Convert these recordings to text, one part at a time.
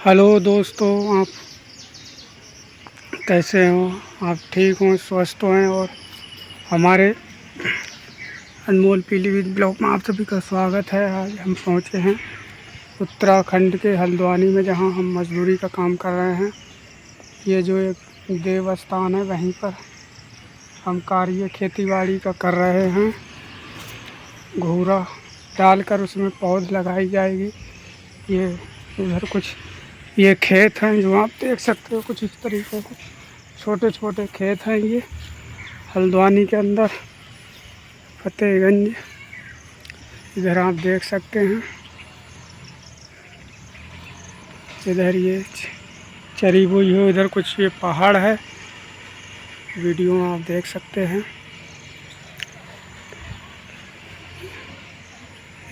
Hello दोस्तों, आप कैसे हो? आप ठीक हो, स्वस्थ हैं? और हमारे अनमोल पीलीभीत ब्लॉग में आप सभी का स्वागत है। आज हम पहुंचे हैं उत्तराखंड के हल्द्वानी में, जहां हम मजदूरी का काम कर रहे हैं। ये जो एक देव स्थान है, वहीं पर हम कार्य खेतीबाड़ी का कर रहे हैं। घूरा डालकर उसमें पौध लगाई जाएगी। ये उधर कुछ ये खेत हैं जो आप देख सकते हो, कुछ इस तरीके से छोटे छोटे खेत हैं। ये हल्द्वानी के अंदर फतेहगंज, इधर आप देख सकते हैं। इधर ये चरी हुई हो, इधर कुछ ये पहाड़ है, वीडियो में आप देख सकते हैं।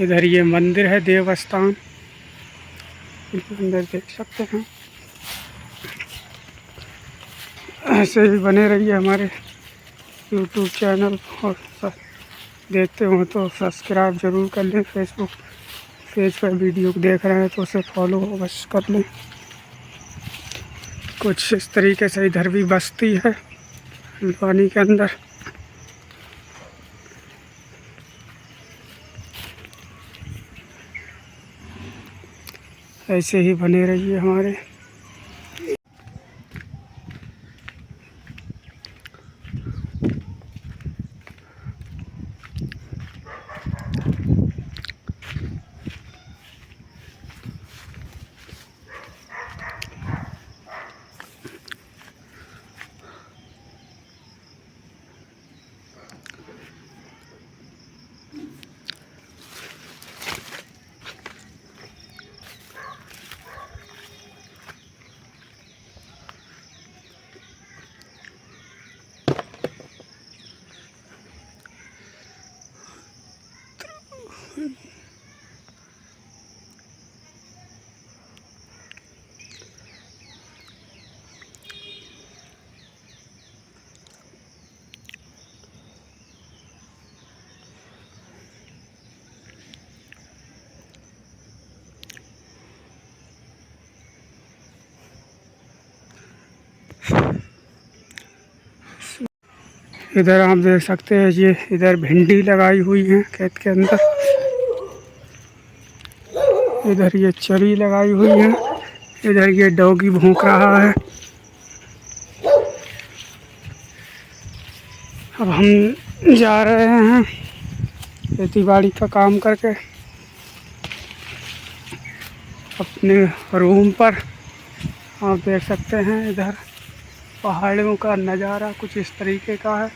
इधर ये मंदिर है, देवस्थान, इसके अंदर देख सकते हैं। ऐसे ही बने रहिए हमारे यूट्यूब चैनल, और देखते हो तो सब्सक्राइब ज़रूर कर लें। फेसबुक पेज पर वीडियो देख रहे हैं तो उसे फॉलो अवश्य कर लें। कुछ इस तरीके से इधर भी बस्ती है पानी के अंदर। ऐसे ही बने रहिए हमारे। इधर आप देख सकते हैं, ये इधर भिंडी लगाई हुई है खेत के अंदर। इधर ये चरी लगाई हुई है। इधर ये डॉगी भौंक रहा है। अब हम जा रहे हैं खेतीबाड़ी का काम करके अपने रूम पर। आप देख सकते हैं इधर पहाड़ों का नज़ारा कुछ इस तरीके का है।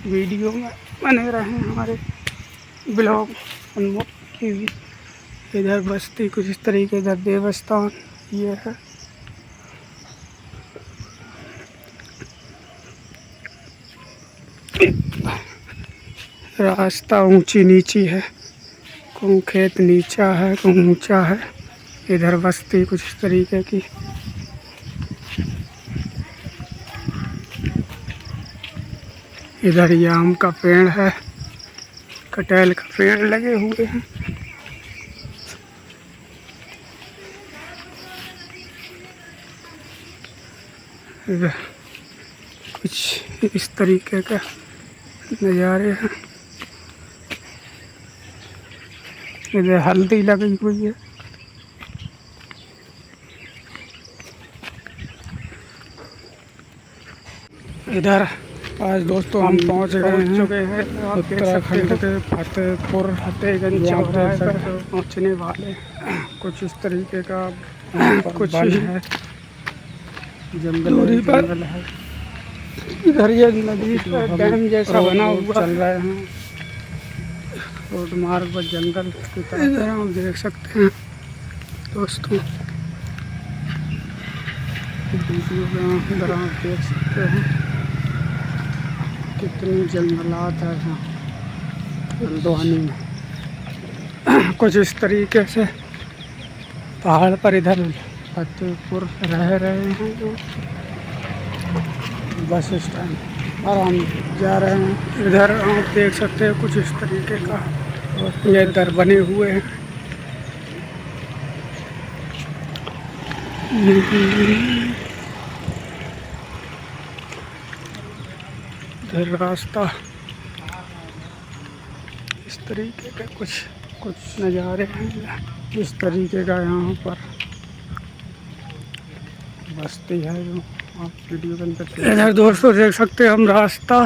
वीडियो में बने रहे हमारे ब्लॉग अनमोल की भी। इधर बस्ती कुछ इस तरीके, इधर देवस्थान ये है। रास्ता ऊंची नीची है, कहूँ खेत नीचा है, कहूँ ऊंचा है। इधर बस्ती कुछ इस तरीके की। इधर ये आम का पेड़ है, कटहल का पेड़ लगे हुए हैं। इधर कुछ इस तरीके का नज़ारे हैं। इधर हल्दी लगी हुई है। इधर आज दोस्तों हम पहुंच चुके हैं उत्तराखंड के फतेहगंज चौराहे पर पहुंचने वाले। कुछ इस तरीके का कुछ है, जंगल है। इधर ये नदी का डैम जैसा बना हुआ चल रहे हैं रोड मार्ग पर जंगल की तरह। इधर हम देख सकते हैं दोस्तों, वीडियो में इधर आप देख सकते हैं कितनी जंगलात है यहाँ हल्द्वानी में। कुछ इस तरीके से पहाड़ पर इधर फतेहपुर रह रहे हैं जो बस स्टैंड, और हम जा रहे हैं। इधर आप देख सकते हैं कुछ इस तरीके का ये दर बने हुए हैं। इधर रास्ता इस तरीके के कुछ नज़ारे हैं। इस तरीके का यहाँ पर बस्ती है जो आप वीडियो के अंदर। इधर दोस्तों देख सकते हैं, हम रास्ता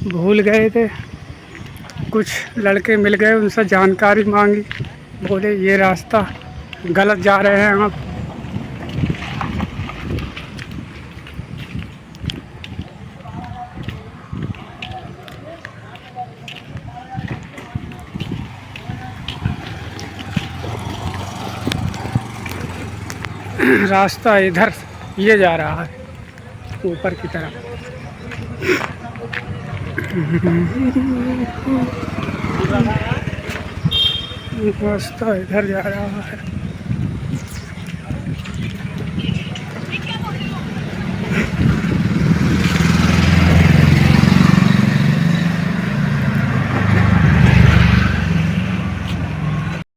भूल गए थे, कुछ लड़के मिल गए, उनसे जानकारी मांगी, बोले ये रास्ता गलत जा रहे हैं आप। रास्ता इधर ये जा रहा है ऊपर की तरफ। रास्ता इधर जा रहा है।